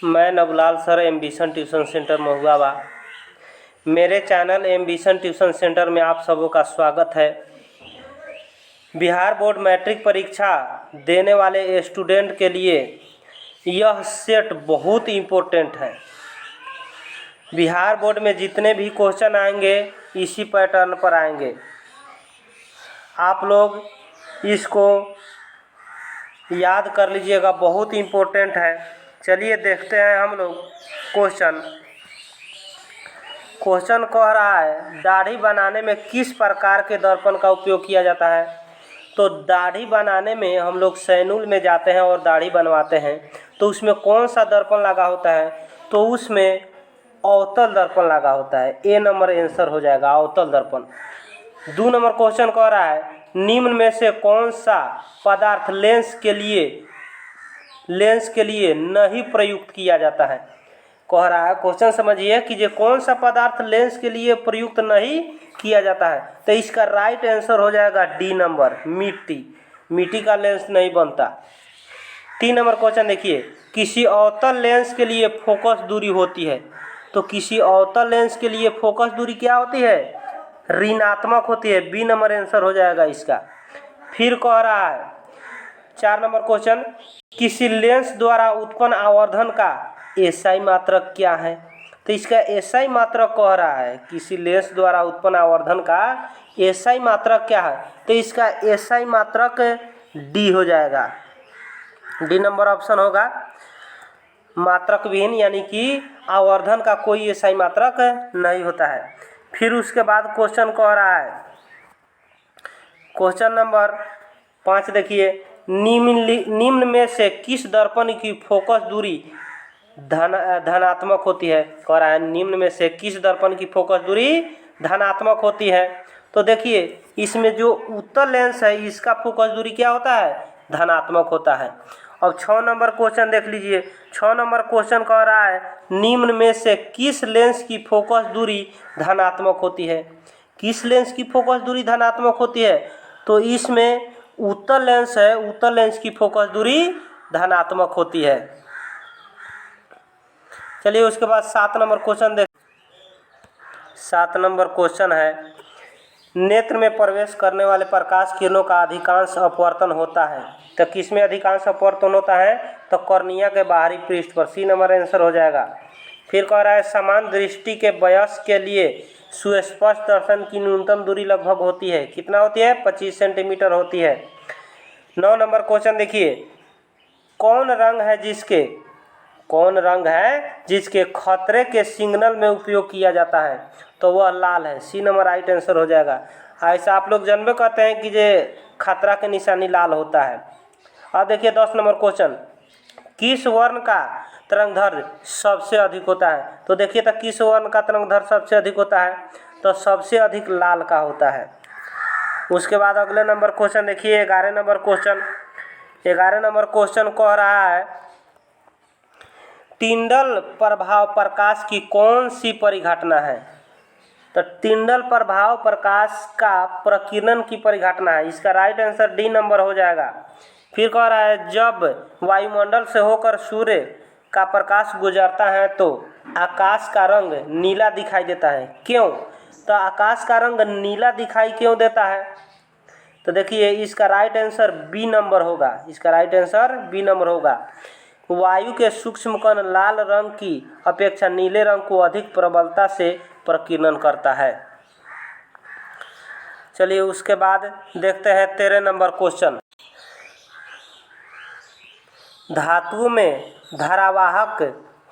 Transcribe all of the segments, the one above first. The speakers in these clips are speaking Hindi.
मैं Navlal sir ambition tuition centre Mahuawa. मेरे चैनल एम्बिशन ट्यूशन सेंटर में आप सबों का स्वागत है। बिहार बोर्ड मैट्रिक परीक्षा देने वाले स्टूडेंट के लिए यह सेट बहुत इम्पोर्टेंट है। बिहार बोर्ड में जितने भी क्वेश्चन आएंगे इसी पैटर्न पर आएंगे। आप लोग इसको याद कर लीजिएगा, बहुत इम्पोर्टेंट है। चलिए देखते हैं हम लोग क्वेश्चन कह रहा है दाढ़ी बनाने में किस प्रकार के दर्पण का उपयोग किया जाता है। तो दाढ़ी बनाने में हम लोग सैलून में जाते हैं और दाढ़ी बनवाते हैं, तो उसमें कौन सा दर्पण लगा होता है? तो उसमें अवतल दर्पण लगा होता है। ए नंबर आंसर हो जाएगा, अवतल दर्पण। 2 नंबर क्वेश्चन कह रहा है निम्न में से कौन सा पदार्थ लेंस के लिए नहीं प्रयुक्त किया जाता है। कह रहा है क्वेश्चन समझिए कि ये कौन सा पदार्थ लेंस के लिए प्रयुक्त नहीं किया जाता है। तो इसका राइट आंसर हो जाएगा डी नंबर, मिट्टी का लेंस नहीं बनता। 3 नंबर क्वेश्चन देखिए, किसी अवतल लेंस के लिए फोकस दूरी होती है। तो किसी अवतल लेंस के लिए फोकस दूरी क्या होती है? ऋणात्मक होती है। बी नंबर आंसर हो जाएगा इसका। फिर कह रहा है 4 नंबर क्वेश्चन, किसी लेंस द्वारा उत्पन्न आवर्धन का एसआई मात्रक क्या है। तो इसका एसआई मात्रक कह रहा है किसी लेंस द्वारा उत्पन्न आवर्धन का एसआई मात्रक क्या है। तो इसका एसआई मात्रक डी हो जाएगा। डी नंबर ऑप्शन होगा मात्रक विहीन, यानी कि आवर्धन का कोई एसआई मात्रक नहीं होता है। फिर उसके बाद क्वेश्चन कह रहा है क्वेश्चन नंबर 5 देखिए, निम्न में से किस दर्पण की फोकस दूरी धनात्मक होती है। कह रहा है निम्न में से किस दर्पण की फोकस दूरी धनात्मक होती है। तो देखिए इसमें जो उत्तल लेंस है इसका फोकस दूरी क्या होता है? धनात्मक होता है। अब 6 नंबर क्वेश्चन देख लीजिए। 6 नंबर क्वेश्चन कह रहा है निम्न में से किस लेंस की फोकस दूरी धनात्मक होती है। किस लेंस की फोकस दूरी धनात्मक होती है? तो इसमें उत्तल लेंस है, उत्तल लेंस की फोकस दूरी धनात्मक होती है। चलिए उसके बाद 7 नंबर क्वेश्चन देख। 7 नंबर क्वेश्चन है नेत्र में प्रवेश करने वाले प्रकाश किरणों का अधिकांश अपवर्तन होता है। तो किस में अधिकांश अपवर्तन होता है? तो कॉर्निया के बाहरी पृष्ठ पर। सी नंबर आंसर हो जाएगा। फिर कह रहा है समान दृष्टि के वयस्क के लिए सुस्पष्ट दर्शन की न्यूनतम दूरी लगभग होती है। कितना होती है? 25 सेंटीमीटर होती है। 9 नंबर क्वेश्चन देखिए, कौन रंग है जिसके खतरे के सिग्नल में उपयोग किया जाता है। तो वह लाल है। सी नंबर राइट आंसर हो जाएगा। ऐसा आप लोग जानबे करते हैं कि ये खतरा के निशानी लाल होता है। अब देखिए 10 नंबर क्वेश्चन, किस वर्ण का तरंगदैर्घ्य सबसे अधिक होता है। तो देखिए तो किस वर्ण का तरंगदैर्घ्य सबसे अधिक होता है? तो सबसे अधिक लाल का होता है। उसके बाद अगले नंबर क्वेश्चन देखिए 11 नंबर क्वेश्चन। 11 नंबर क्वेश्चन कह रहा है टिंडल प्रभाव प्रकाश की कौन सी परिघटना है। तो टिंडल प्रभाव प्रकाश का प्रकीर्णन की परिघटना है। इसका राइट आंसर डी नंबर हो जाएगा। फिर कह रहा है जब वायुमंडल से होकर सूर्य का प्रकाश गुजरता है तो आकाश का रंग नीला दिखाई देता है। क्यों? तो आकाश का रंग नीला दिखाई क्यों देता है? तो देखिए इसका राइट आंसर बी नंबर होगा। इसका राइट आंसर बी नंबर होगा। वायु के सूक्ष्म कण लाल रंग की अपेक्षा नीले रंग को अधिक प्रबलता से प्रकीर्णन करता है। चलिए उसके बाद देखते हैं 13 नंबर क्वेश्चन, धातुओं में धारावाहक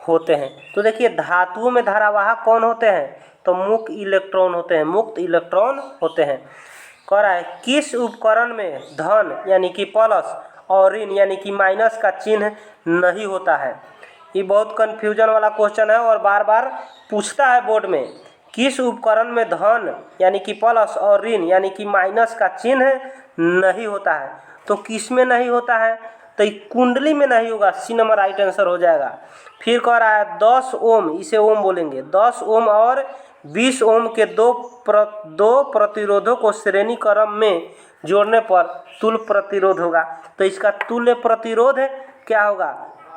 होते हैं। तो देखिए धातुओं में धारावाहक कौन होते हैं? तो मुक्त इलेक्ट्रॉन होते हैं। कह रहा है किस उपकरण में धन यानी कि प्लस और ऋण यानी कि माइनस का चिन्ह नहीं होता है। ये बहुत कंफ्यूजन वाला क्वेश्चन है और बार बार पूछता है बोर्ड में। किस उपकरण में धन यानी कि प्लस और ऋण यानी कि माइनस का चिन्ह नहीं होता है। तो किस में नहीं होता है? तो ये कुंडली में नहीं होगा। सी नंबर राइट आंसर हो जाएगा। फिर कह रहा है 10 ओम, इसे ओम बोलेंगे, 10 ओम और 20 ओम के दो प्रतिरोधों को श्रेणी क्रम में जोड़ने पर तुल्य प्रतिरोध होगा। तो इसका तुल्य प्रतिरोध क्या होगा?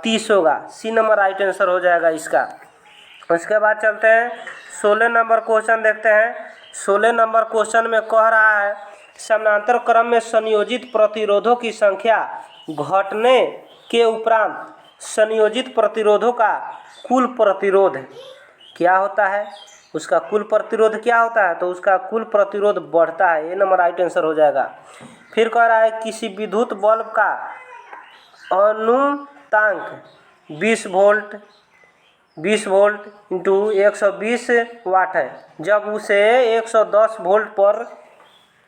30 होगा। सी नंबर राइट आंसर हो जाएगा इसका। उसके बाद चलते हैं 16 नंबर क्वेश्चन देखते हैं। 16 नंबर क्वेश्चन में कह रहा है समानांतर क्रम में संयोजित प्रतिरोधों की संख्या घटने के उपरांत संयोजित प्रतिरोधों का कुल प्रतिरोध क्या होता है। उसका कुल प्रतिरोध क्या होता है, तो उसका कुल प्रतिरोध बढ़ता है। ये नंबर राइट आंसर हो जाएगा। फिर कह रहा है किसी विद्युत बल्ब का अनुतांक 20 वोल्ट इंटू 120 वाट है। जब उसे 110 वोल्ट पर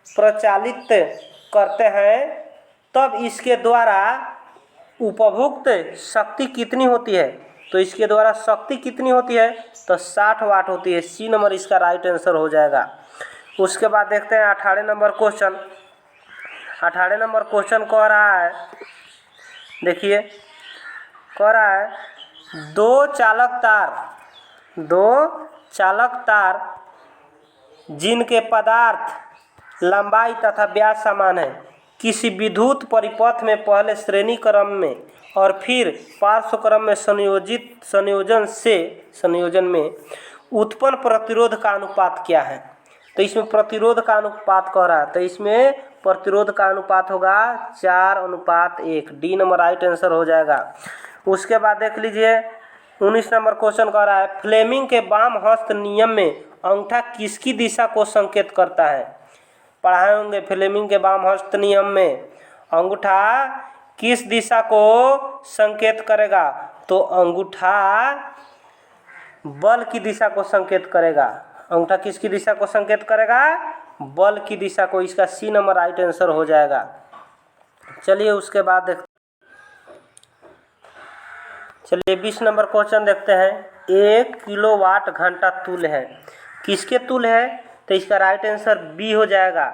प्रचालित करते हैं तब इसके द्वारा उपभोक्त शक्ति कितनी होती है। तो इसके द्वारा शक्ति कितनी होती है, तो 60 वाट होती है। सी नंबर इसका राइट आंसर हो जाएगा। उसके बाद देखते हैं 18 नंबर क्वेश्चन। 18 नंबर क्वेश्चन कह रहा है, देखिए कह रहा है दो चालक तार जिनके पदार्थ लंबाई तथा व्यास समान है किसी विद्युत परिपथ में पहले श्रेणी क्रम में और फिर पार्श्व क्रम में संयोजन में उत्पन्न प्रतिरोध का अनुपात क्या है। तो इसमें प्रतिरोध का अनुपात कह रहा है, तो इसमें प्रतिरोध का अनुपात होगा 4:1। डी नंबर राइट आंसर हो जाएगा। उसके बाद देख लीजिए 19 नंबर क्वेश्चन कह रहा है फ्लेमिंग के वाम हस्त नियम में अंगूठा किसकी दिशा को संकेत करता है। पढ़ाए होंगे फ्लेमिंग के वाम हस्त नियम में अंगूठा किस दिशा को संकेत करेगा, तो अंगूठा बल की दिशा को संकेत करेगा। अंगूठा किसकी दिशा को संकेत करेगा, बल की दिशा को। इसका सी नंबर राइट आंसर हो जाएगा। चलिए उसके बाद देखते, चलिए 20 नंबर क्वेश्चन देखते हैं। 1 किलोवाट घंटा तुल्य है, किसके तुल्य है, तो इसका राइट आंसर बी हो जाएगा।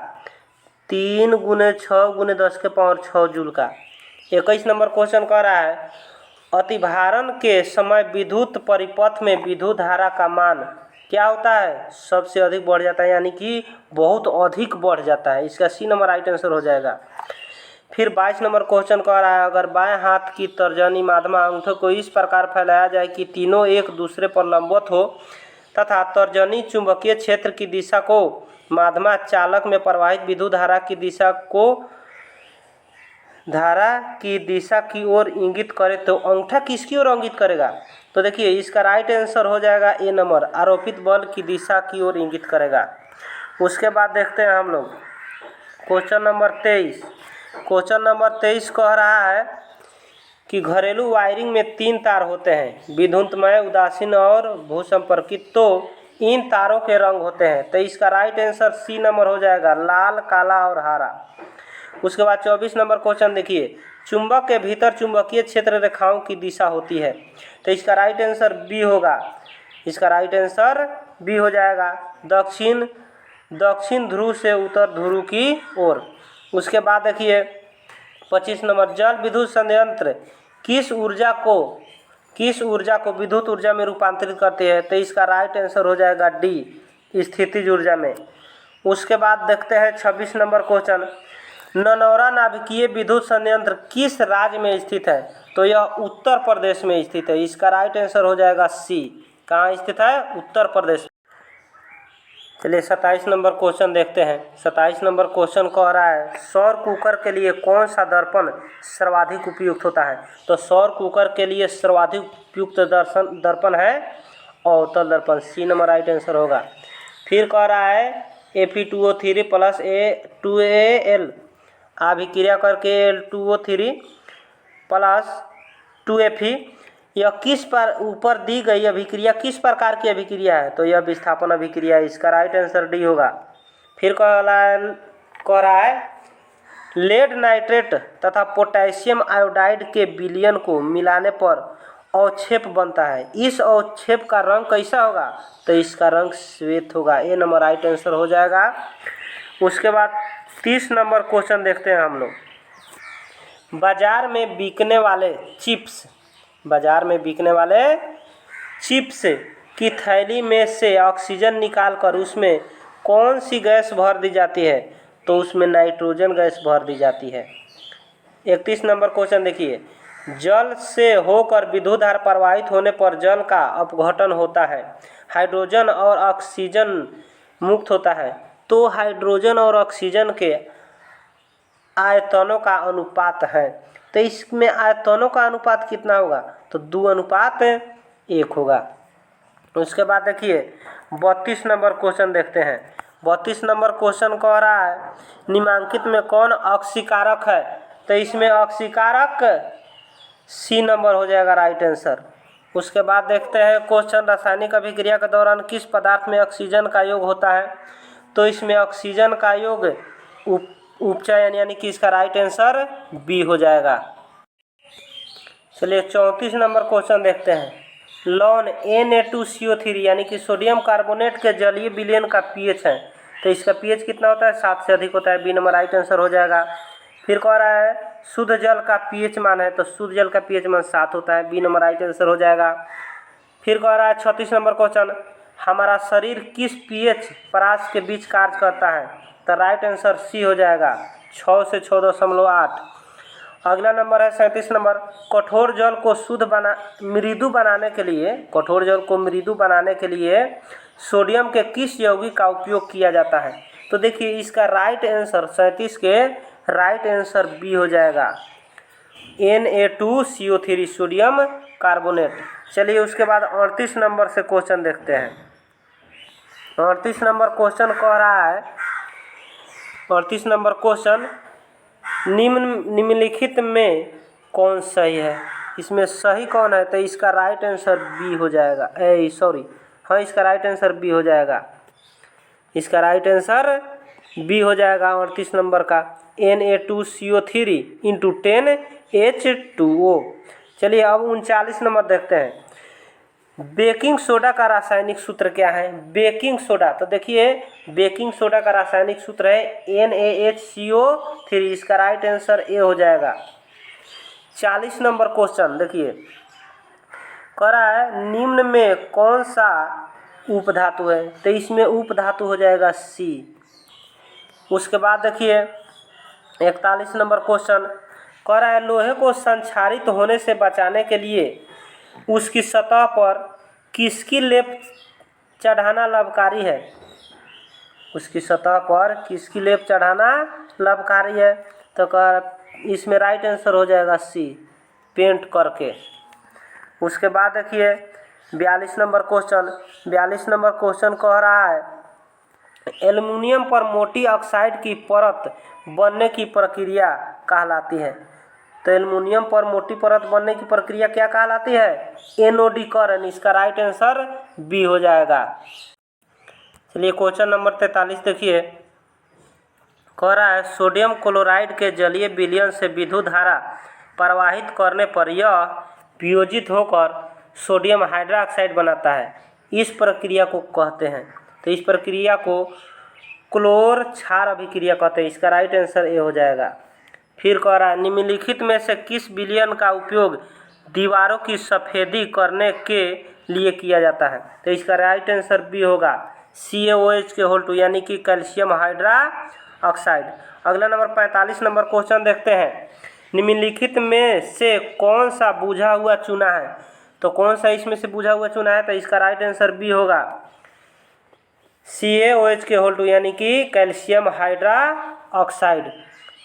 3 × 6 × 10⁻6 जूल का। 21 नंबर क्वेश्चन कह रहा है अतिभारण के समय विद्युत परिपथ में विद्युत धारा का मान क्या होता है, सबसे अधिक बढ़ जाता है, यानी कि बहुत अधिक बढ़ जाता है। इसका सी नंबर राइट आंसर हो जाएगा। फिर 22 नंबर क्वेश्चन कह रहा है अगर बाएं हाथ की तर्जनी माध्यम अंगूठे को इस प्रकार फैलाया जाए कि तीनों एक दूसरे पर लंबवत हो तथा तर्जनी चुंबकीय क्षेत्र की दिशा को माध्यम चालक में प्रवाहित विद्युत धारा की दिशा की ओर इंगित करे, तो अंगूठा किसकी ओर इंगित करेगा। तो देखिए इसका राइट आंसर हो जाएगा ए नंबर, आरोपित बल की दिशा की ओर इंगित करेगा। उसके बाद देखते हैं हम लोग क्वेश्चन नंबर 23। क्वेश्चन नंबर 23 कह रहा है कि घरेलू वायरिंग में 3 तार होते हैं, विद्युतमय, उदासीन और भूसंपर्कित। तो इन तारों के रंग होते हैं, तो इसका राइट आंसर सी नंबर हो जाएगा, लाल, काला और हरा। उसके बाद 24 नंबर क्वेश्चन देखिए चुंबक के भीतर चुंबकीय क्षेत्र रेखाओं की दिशा होती है, तो इसका राइट आंसर बी होगा। इसका राइट आंसर बी हो जाएगा, दक्षिण ध्रुव से उत्तर ध्रुव की ओर। उसके बाद देखिए 25 नंबर जल विद्युत संयंत्र किस ऊर्जा को विद्युत ऊर्जा में रूपांतरित करती है, तो इसका राइट आंसर हो जाएगा डी, स्थितिज ऊर्जा में। उसके बाद देखते हैं 26 नंबर क्वेश्चन ननौरा नाभिकीय विद्युत संयंत्र किस राज्य में स्थित है, तो यह उत्तर प्रदेश में स्थित है। इसका राइट आंसर हो जाएगा सी। कहाँ स्थित है, उत्तर प्रदेश। चलिए 27 नंबर क्वेश्चन देखते हैं। 27 नंबर क्वेश्चन कह रहा है सौर कुकर के लिए कौन सा दर्पण सर्वाधिक उपयुक्त होता है, तो सौर कुकर के लिए सर्वाधिक उपयुक्त दर्पण है अवतल दर्पण। सी नंबर राइट आंसर होगा। फिर कह रहा है Fe2O3 प्लस A2Al अभिक्रिया करके Al2O3 प्लस 2Fe यह किस पर ऊपर दी गई अभिक्रिया किस प्रकार की अभिक्रिया है, तो यह विस्थापन अभिक्रिया है। इसका राइट आंसर डी होगा। फिर कह रहा है लेड नाइट्रेट तथा पोटेशियम आयोडाइड के विलयन को मिलाने पर अवक्षेप बनता है, इस अवक्षेप का रंग कैसा होगा, तो इसका रंग श्वेत होगा। ए नंबर राइट आंसर हो जाएगा। उसके बाद 30 नंबर क्वेश्चन देखते हैं हम लोग। बाजार में बिकने वाले चिप्स की थैली में से ऑक्सीजन निकालकर उसमें कौन सी गैस भर दी जाती है, तो उसमें नाइट्रोजन गैस भर दी जाती है। 31 नंबर क्वेश्चन देखिए जल से होकर विद्युत धारा प्रवाहित होने पर जल का अपघटन होता है, हाइड्रोजन और ऑक्सीजन मुक्त होता है। तो हाइड्रोजन और ऑक्सीजन के आयतनों का अनुपात है, तो इसमें आयतनों का अनुपात कितना होगा, तो 2:1 होगा। उसके बाद देखिए 32 नंबर क्वेश्चन देखते हैं। 32 नंबर क्वेश्चन कह रहा है निम्नलिखित में कौन ऑक्सीकारक है, तो इसमें ऑक्सीकारक सी नंबर हो जाएगा राइट आंसर। उसके बाद देखते हैं क्वेश्चन रासायनिक अभिक्रिया के दौरान किस पदार्थ में ऑक्सीजन का योग होता है, तो इसमें ऑक्सीजन का योग उपचयन यानी कि इसका राइट आंसर बी हो जाएगा। चलिए 34 नंबर क्वेश्चन देखते हैं। लॉन Na2CO3 यानी कि सोडियम कार्बोनेट के जलीय विलयन का पीएच है, तो इसका पीएच कितना होता है, 7 से अधिक होता है, बी नंबर राइट आंसर हो जाएगा। फिर कह रहा है शुद्ध जल का पीएच मान है, तो शुद्ध जल का पीएच मान 7 होता है, बी नंबर राइट आंसर हो जाएगा। फिर कह रहा है 36 नंबर क्वेश्चन हमारा शरीर किस पीएच परास के बीच कार्य करता है, तो राइट आंसर सी हो जाएगा 6 से 6.8। अगला नंबर है 37 नंबर कठोर जल को मृदु बनाने के लिए सोडियम के किस यौगिक का उपयोग किया जाता है, तो देखिए इसका राइट आंसर 37 के राइट आंसर बी हो जाएगा Na2CO3 सोडियम कार्बोनेट। चलिए उसके बाद 38 नंबर से क्वेश्चन देखते हैं। 38 नंबर क्वेश्चन कह रहा है 38 नंबर क्वेश्चन निम्नलिखित में कौन सही है, इसमें सही कौन है, तो इसका राइट आंसर बी हो जाएगा। इसका राइट आंसर बी हो जाएगा। इसका राइट आंसर बी हो जाएगा 38 नंबर का Na2CO3 × 10H2O। चलिए अब 39 नंबर देखते हैं। बेकिंग सोडा का रासायनिक सूत्र क्या है, बेकिंग सोडा, तो देखिए बेकिंग सोडा का रासायनिक सूत्र है NaHCO3, इसका राइट आंसर ए हो जाएगा। 40 नंबर क्वेश्चन देखिए कह रहा है निम्न में कौन सा उपधातु है, तो इसमें उपधातु हो जाएगा सी। उसके बाद देखिए 41 नंबर क्वेश्चन कह रहा है लोहे को संक्षारित होने से बचाने के लिए उसकी सतह पर किसकी लेप चढ़ाना लाभकारी है, उसकी सतह पर किसकी लेप चढ़ाना लाभकारी है, तो इसमें राइट आंसर हो जाएगा सी, पेंट करके। उसके बाद देखिए 42 नंबर क्वेश्चन कह रहा है एल्युमिनियम पर मोटी ऑक्साइड की परत बनने की प्रक्रिया कहलाती है, तो एल्युमिनियम पर मोटी परत बनने की प्रक्रिया क्या कहलाती है, एनोडीकरण, इसका राइट आंसर बी हो जाएगा। चलिए क्वेश्चन नंबर 43 देखिए कह रहा है सोडियम क्लोराइड के जलीय विलयन से विद्युत धारा प्रवाहित करने पर यह वियोजित होकर सोडियम हाइड्रोक्साइड बनाता है, इस प्रक्रिया को कहते हैं, तो इस प्रक्रिया को क्लोर क्षार अभिक्रिया कहते हैं, इसका राइट आंसर ए हो जाएगा। फिर कह रहा है निम्नलिखित में से किस विलयन का उपयोग दीवारों की सफ़ेदी करने के लिए किया जाता है, तो इसका राइट आंसर बी होगा CaOH2 यानी कि कैल्शियम हाइड्रोक्साइड। अगला नंबर 45 नंबर क्वेश्चन देखते हैं निम्नलिखित में से कौन सा बुझा हुआ चूना है, तो कौन सा इसमें से बुझा हुआ चूना है, तो इसका राइट आंसर बी होगा CaOH2 यानी कि कैल्शियम हाइड्रोक्साइड।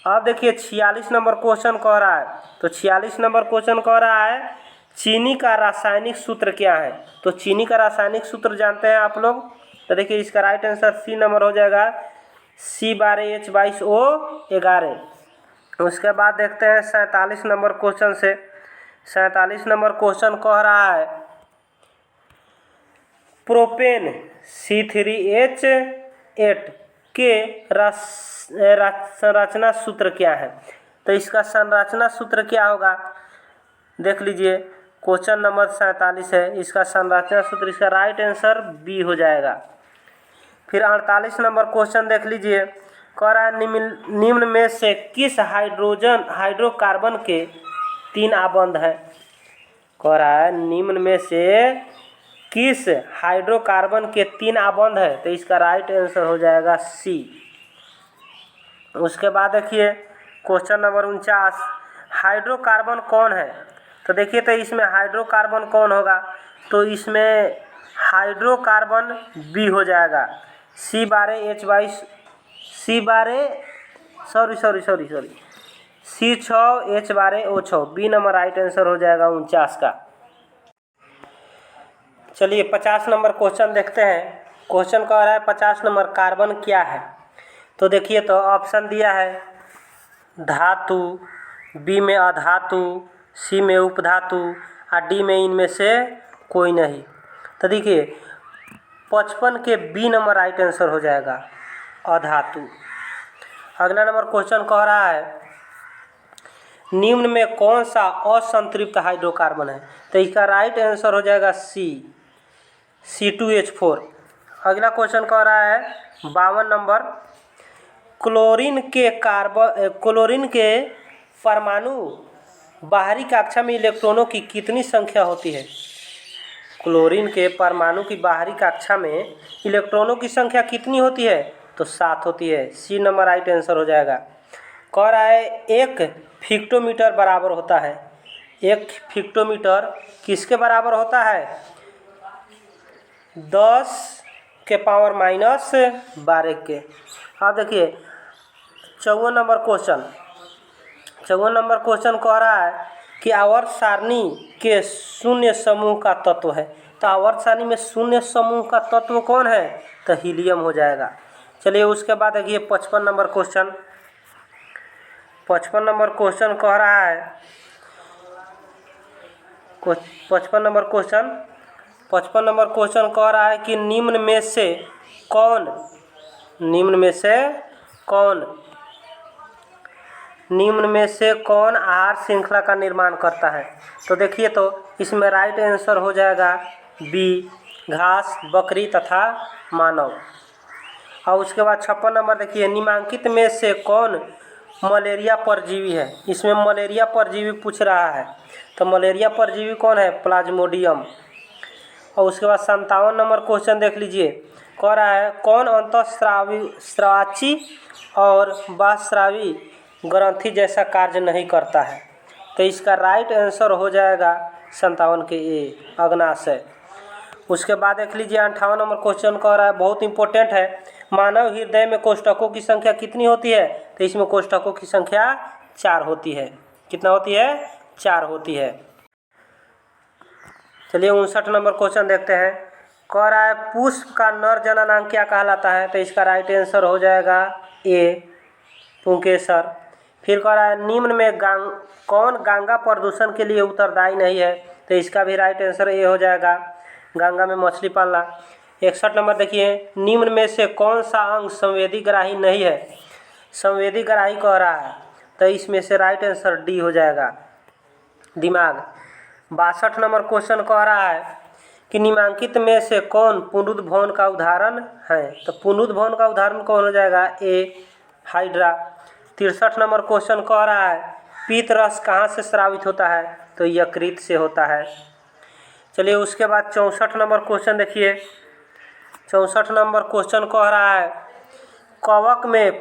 अब देखिए 46 नंबर क्वेश्चन कह रहा है, तो 46 नंबर क्वेश्चन कह रहा है चीनी का रासायनिक सूत्र क्या है, तो चीनी का रासायनिक सूत्र जानते हैं आप लोग, तो देखिए इसका राइट आंसर सी नंबर हो जाएगा C12H22O11। उसके बाद देखते हैं 47 नंबर क्वेश्चन से। 47 नंबर क्वेश्चन कह रहा है प्रोपेन C3H8 के संरचना सूत्र क्या है, तो इसका संरचना सूत्र क्या होगा, देख लीजिए क्वेश्चन नंबर 47 है, इसका संरचना सूत्र, इसका राइट आंसर बी हो जाएगा। फिर 48 नंबर क्वेश्चन देख लीजिए कह रहा है निम्न में से किस हाइड्रोकार्बन के 3 आबंध हैं, कह रहा है निम्न में से किस हाइड्रोकार्बन के 3 आबंध है, तो इसका राइट आंसर हो जाएगा सी। उसके बाद देखिए क्वेश्चन नंबर 49 हाइड्रोकार्बन कौन है? तो देखिए, तो इसमें हाइड्रोकार्बन कौन होगा? तो इसमें हाइड्रोकार्बन बी हो जाएगा, C12H22 C6H12O6 B number right answer हो जाएगा 49 का। चलिए 50 नंबर क्वेश्चन देखते हैं। क्वेश्चन कह रहा है 50 नंबर, कार्बन क्या है? तो देखिए, तो ऑप्शन दिया है धातु, बी में अधातु, सी में उपधातु और डी में इनमें से कोई नहीं। तो देखिए 55 के बी नंबर राइट आंसर हो जाएगा, अधातु। अगला नंबर क्वेश्चन कह रहा है निम्न में कौन सा असंतृप्त हाइड्रोकार्बन है? तो इसका राइट आंसर हो जाएगा C2H4। अगला क्वेश्चन कह रहा है 52 नंबर, क्लोरीन के परमाणु बाहरी कक्षा में इलेक्ट्रॉनों की कितनी संख्या होती है? क्लोरीन के परमाणु की बाहरी कक्षा में इलेक्ट्रॉनों की संख्या कितनी होती है? तो 7 होती है, सी नंबर राइट आंसर हो जाएगा। कह रहा है 1 फेक्टोमीटर बराबर होता है, 1 फेक्टोमीटर किसके बराबर होता है? 10 के पावर -12 के। अब देखिए 54 नंबर क्वेश्चन कह रहा है कि आवर्त सारणी के शून्य समूह का तत्व है। तो आवर्त सारणी में शून्य समूह का तत्व कौन है? तो हीलियम हो जाएगा। चलिए उसके बाद देखिए 55 नंबर क्वेश्चन कह रहा है 55 नंबर क्वेश्चन कह रहा है कि निम्न में से कौन आहार श्रृंखला का निर्माण करता है? तो देखिए, तो इसमें राइट आंसर हो जाएगा बी, घास, बकरी तथा मानव। और उसके बाद 56 नंबर देखिए, निम्नलिखित में से कौन मलेरिया परजीवी है? इसमें मलेरिया परजीवी पूछ रहा है। तो मलेरिया परजीवी कौन है? प्लाज्मोडियम। और उसके बाद 57 नंबर क्वेश्चन देख लीजिए, कह रहा है कौन अंतःस्रावी और बाह्यस्रावी ग्रंथि जैसा कार्य नहीं करता है? तो इसका राइट आंसर हो जाएगा 57 के ए, अग्नाशय। उसके बाद देख लीजिए 58 नंबर क्वेश्चन कह रहा है, बहुत इंपॉर्टेंट है, मानव हृदय में कोष्ठकों की संख्या कितनी होती है? तो इसमें कोष्ठकों की संख्या 4 होती है। कितना होती है? 4 होती है। चलिए 59 नंबर क्वेश्चन देखते हैं। कह रहा है पुष्प का नर जननांग क्या कहलाता है? तो इसका राइट आंसर हो जाएगा ए, पुंकेसर। फिर कह रहा है निम्न में कौन गंगा प्रदूषण के लिए उत्तरदायी नहीं है? तो इसका भी राइट आंसर ए हो जाएगा, गंगा में मछली पालना। 61 नंबर देखिए, निम्न में से कौन सा अंग संवेदी ग्राही नहीं है? संवेदी ग्राही कह रहा है, तो इसमें से राइट आंसर डी हो जाएगा, दिमाग। 62 नंबर क्वेश्चन कह रहा है कि निम्नलिखित में से कौन पुनरुद्भवन का उदाहरण है? तो पुनरुद्भवन का उदाहरण कौन हो जाएगा? ए, हाइड्रा। 63 नंबर क्वेश्चन कह रहा है पीत रस कहाँ से स्रावित होता है? तो यकृत से होता है। चलिए उसके बाद 64 नंबर क्वेश्चन देखिए। 64 नंबर क्वेश्चन कह रहा है कवक में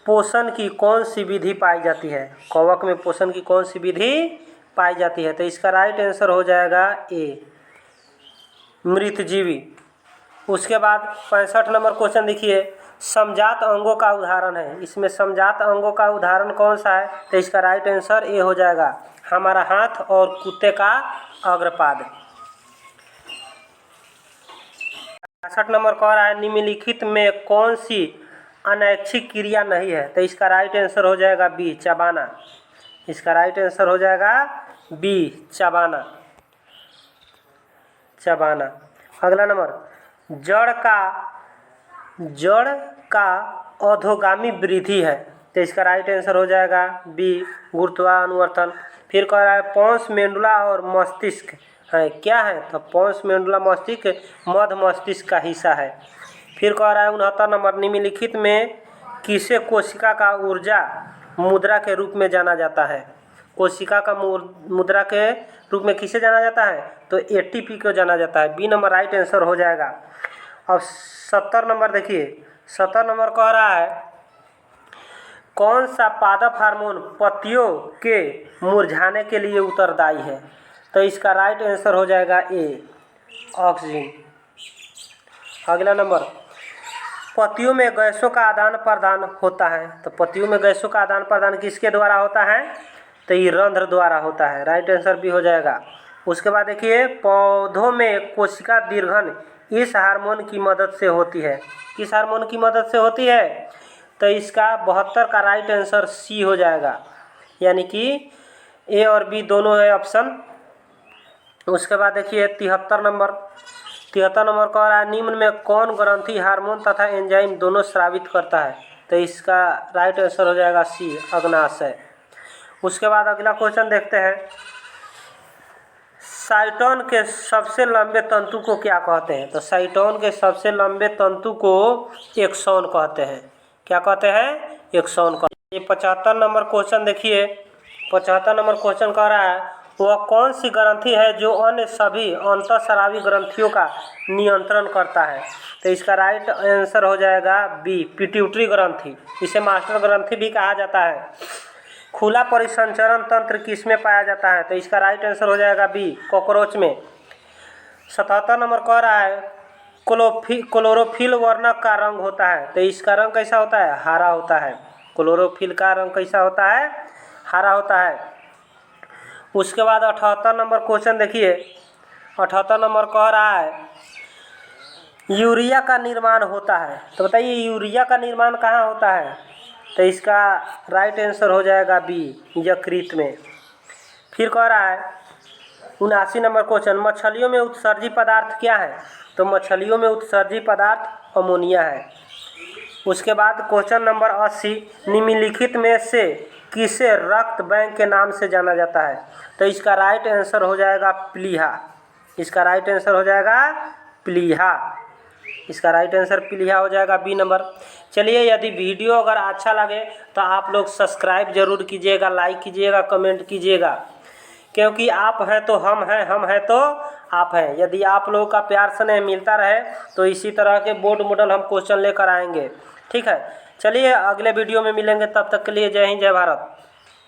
पोषण की कौन सी विधि पाई जाती है? कवक में पोषण की कौन सी विधि पाई जाती है? तो इसका राइट आंसर हो जाएगा ए, मृतजीवी। उसके बाद 65 नंबर क्वेश्चन देखिए, समजात अंगों का उदाहरण है। इसमें समजात अंगों का उदाहरण कौन सा है? तो इसका राइट आंसर ए हो जाएगा, हमारा हाथ और कुत्ते का अग्रपाद। 65 नंबर कह रहा है निम्नलिखित में कौन सी अनैच्छिक क्रिया नहीं है? तो इसका राइट आंसर हो जाएगा बी, चबाना। इसका राइट आंसर हो जाएगा बी, चबाना। अगला नंबर, जड़ का अधोगामी वृद्धि है। तो इसका राइट आंसर हो जाएगा बी, गुरुत्वानुवर्तन। फिर कह रहा है पोन्स मेडुला और मस्तिष्क है, क्या है? तो पोन्स मेडुला मस्तिष्क मध्य मस्तिष्क का हिस्सा है। फिर कह रहा है 69 नंबर, निम्नलिखित में किसे कोशिका का ऊर्जा मुद्रा के रूप में जाना जाता है? कोशिका का मुद्रा के रूप में किसे जाना जाता है? तो एटीपी को जाना जाता है, बी नंबर राइट आंसर हो जाएगा। अब 70 नंबर देखिए, 70 नंबर कह रहा है कौन सा पादप हार्मोन पत्तियों के मुरझाने के लिए उत्तरदायी है? तो इसका राइट आंसर हो जाएगा ए, ऑक्सीजन। अगला नंबर, पत्तियों में गैसों का आदान प्रदान होता है। तो पत्तियों में गैसों का आदान प्रदान किसके द्वारा होता है? तो ये रंध्र द्वारा होता है। राइट आंसर भी हो जाएगा। उसके बाद देखिए, पौधों में कोशिका दीर्घन इस हार्मोन की मदद से होती है। किस हार्मोन की मदद से होती है? तो इसका 72 का राइट आंसर सी हो जाएगा, यानी कि ए और बी दोनों है ऑप्शन। उसके बाद देखिए 73 नंबर कह रहा है, निम्न में कौन ग्रंथि हार्मोन तथा एंजाइम दोनों स्रावित करता है? तो इसका राइट आंसर हो जाएगा सी, अग्नाशय। उसके बाद अगला क्वेश्चन देखते हैं, साइटोन के सबसे लंबे तंतु को क्या कहते हैं? तो साइटोन के सबसे लंबे तंतु को एक्सॉन कहते हैं। क्या कहते हैं? एक्सॉन कहते हैं। ये 75 नंबर क्वेश्चन देखिए, 75 नंबर क्वेश्चन कह रहा है, वह कौन सी ग्रंथि है जो अन्य सभी अंतःस्रावी ग्रंथियों का नियंत्रण करता है? तो इसका राइट आंसर हो जाएगा बी, पिट्यूटरी ग्रंथि। इसे मास्टर ग्रंथि भी कहा जाता है। खुला परिसंचरण तंत्र किसमें पाया जाता है? तो इसका राइट आंसर हो जाएगा बी, कॉकरोच में। 77 नंबर कह रहा है, क्लोरोफिल वर्णक का रंग होता है। तो इसका रंग कैसा होता है? हरा होता है। क्लोरोफिल का रंग कैसा होता है? हरा होता है। उसके बाद 78 नंबर क्वेश्चन देखिए, 78 नंबर कह रहा है, यूरिया का निर्माण होता है। तो बताइए यूरिया का निर्माण कहाँ होता है? तो इसका राइट आंसर हो जाएगा बी, यकृत में। फिर कह रहा है 79 नंबर क्वेश्चन, मछलियों में उत्सर्जी पदार्थ क्या है? तो मछलियों में उत्सर्जी पदार्थ अमोनिया है। उसके बाद क्वेश्चन नंबर 80, निम्नलिखित में से किसे रक्त बैंक के नाम से जाना जाता है? तो इसका राइट आंसर हो जाएगा प्लीहा। इसका राइट आंसर हो जाएगा प्लीहा। इसका राइट आंसर प्लीहा हो जाएगा, बी नंबर। चलिए, यदि वीडियो अगर अच्छा लगे तो आप लोग सब्सक्राइब जरूर कीजिएगा, लाइक कीजिएगा, कमेंट कीजिएगा, क्योंकि आप हैं तो हम हैं, हम हैं तो आप हैं। यदि आप लोगों का प्यार स्नेह मिलता रहे तो इसी तरह के बोर्ड मॉडल हम क्वेश्चन लेकर आएंगे। ठीक है, चलिए अगले वीडियो में मिलेंगे, तब तक के लिए जय हिंद, जय भारत।